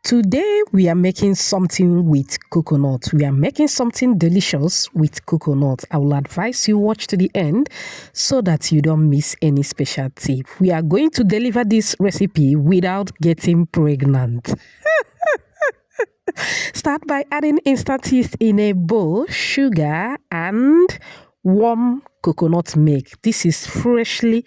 Today we are making something with coconut. We are making something delicious with coconut. I will advise you watch to the end so that you don't miss any special tip. We are going to deliver this recipe without getting pregnant. Start by adding instant yeast in a bowl, sugar and warm coconut milk. This is freshly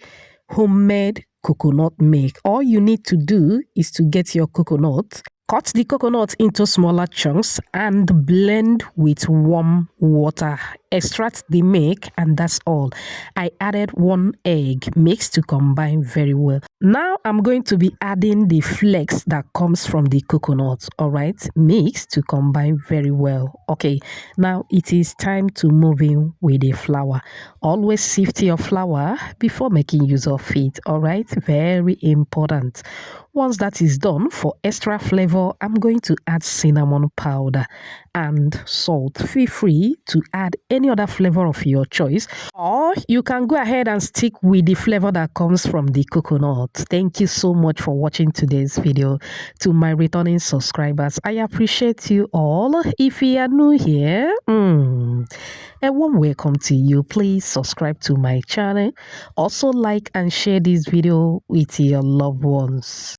homemade coconut milk. All you need to do is to get your coconut, cut the coconut into smaller chunks and blend with warm water. Extract the milk and that's all. I added 1 egg mixed to combine very well. Now I'm going to be adding the flakes that comes from the coconut, all right, mix to combine very well. Okay, now it is time to move in with the flour. Always sift your flour before making use of it, all right, very important. Once that is done, for extra flavor, I'm going to add cinnamon powder and salt. Feel free to add any other flavor of your choice, or you can go ahead and stick with the flavor that comes from the coconut. Thank you so much for watching today's video. To my returning subscribers, I appreciate you all. If you are new here, a warm welcome to you. Please subscribe to my channel. Also like and share this video with your loved ones.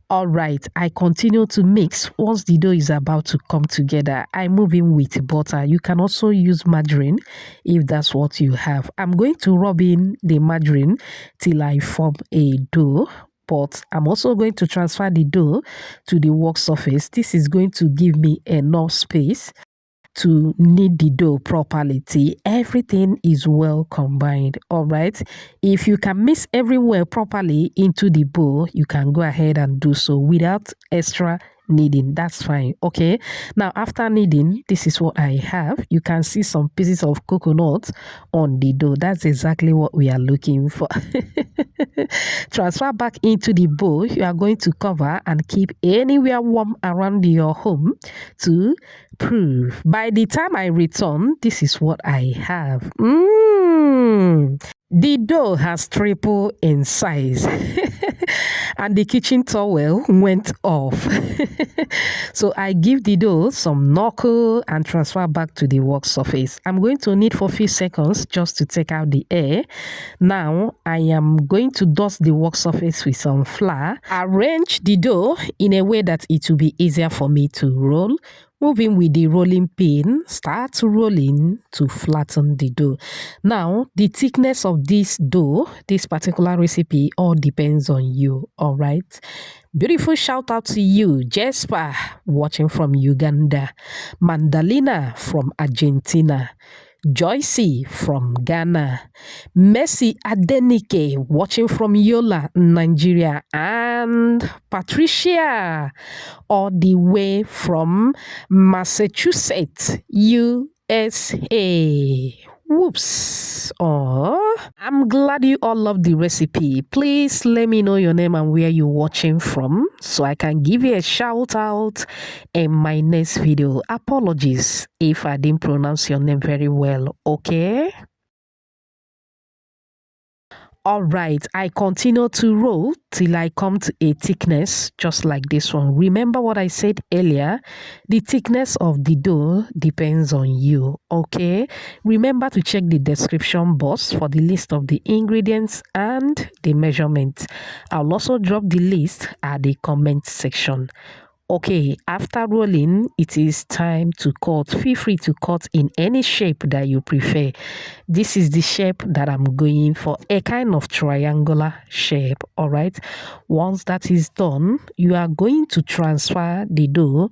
All right, I continue to mix. Once the dough is about to come together, I move in with butter. You can also use margarine if that's what you have. I'm going to rub in the margarine till I form a dough, but I'm also going to transfer the dough to the work surface. This is going to give me enough space to knead the dough properly till everything is well combined. All right, if you can mix everywhere properly into the bowl, you can go ahead and do so without extra kneading. That's fine. Okay, now after kneading, this is what I have. You can see some pieces of coconut on the dough. That's exactly what we are looking for. Transfer back into the bowl. You are going to cover and keep anywhere warm around your home to prove. By the time I return, this is what I have. The dough has tripled in size and the kitchen towel went off. So I give the dough some knuckle and transfer back to the work surface. I'm going to knead for a few seconds just to take out the air. Now I am going to dust the work surface with some flour. Arrange the dough in a way that it will be easier for me to roll. Moving with the rolling pin, start rolling to flatten the dough. Now, the thickness of this dough, this particular recipe, all depends on you, all right? Beautiful shout out to you, Jesper, watching from Uganda, Mandalina from Argentina, Joycey from Ghana, Messi Adenike watching from Yola, Nigeria, and Patricia all the way from Massachusetts, USA. Whoops. Oh, I'm glad you all love the recipe. Please let me know your name and where you're watching from so I can give you a shout out in my next video. Apologies if I didn't pronounce your name very well, okay? All right, I continue to roll till I come to a thickness just like this one. Remember what I said earlier? The thickness of the dough depends on you, okay? Remember to check the description box for the list of the ingredients and the measurements. I'll also drop the list at the comment section. Okay, after rolling, it is time to cut. Feel free to cut in any shape that you prefer. This is the shape that I'm going for, a kind of triangular shape, all right? Once that is done, you are going to transfer the dough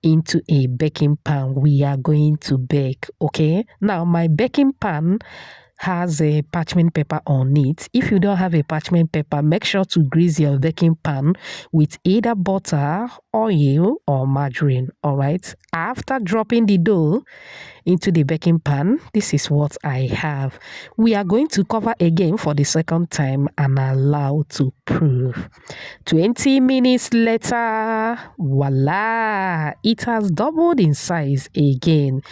into a baking pan. We are going to bake, okay? Now, my baking pan has a parchment paper on it. If you don't have a parchment paper, make sure to grease your baking pan with either butter, oil, or margarine, all right? After dropping the dough into the baking pan, this is what I have. We are going to cover again for the second time and allow to prove. 20 minutes later, voila, it has doubled in size again.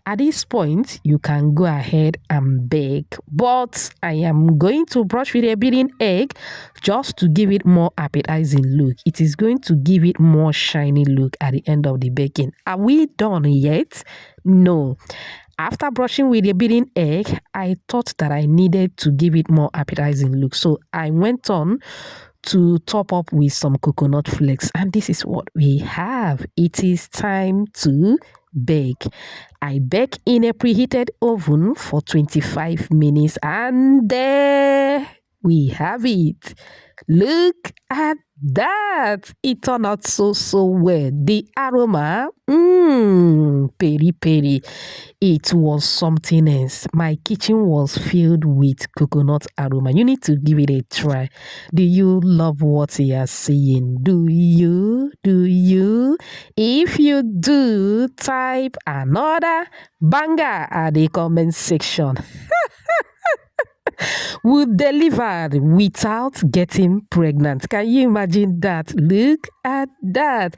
At this point, you can go ahead and bake egg, but I am going to brush with a beaten egg just to give it more appetizing look. It is going to give it more shiny look at the end of the baking. Are we done yet? No. After brushing with a beaten egg, I thought that I needed to give it more appetizing look. So I went on to top up with some coconut flakes, and this is what we have. It is time to bake. I bake in a preheated oven for 25 minutes, and there we have it. Look at that. It turned out so well. The aroma, peri peri. It was something else. My kitchen was filled with coconut aroma. You need to give it a try. Do you love what you are seeing? Do you? Do you? If you do, type another banger at the comment section. We delivered without getting pregnant. Can you imagine that? Look at that.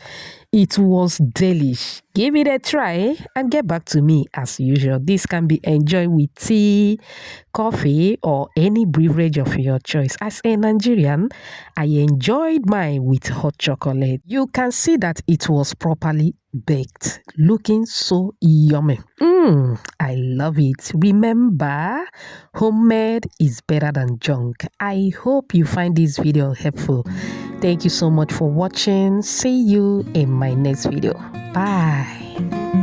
It was delish. Give it a try and get back to me as usual. This can be enjoyed with tea, coffee, or any beverage of your choice. As a Nigerian, I enjoyed mine with hot chocolate. You can see that it was properly baked, looking so yummy. I love it. Remember, homemade is better than junk. I hope you find this video helpful. Thank you so much for watching. See you in my next video. Bye.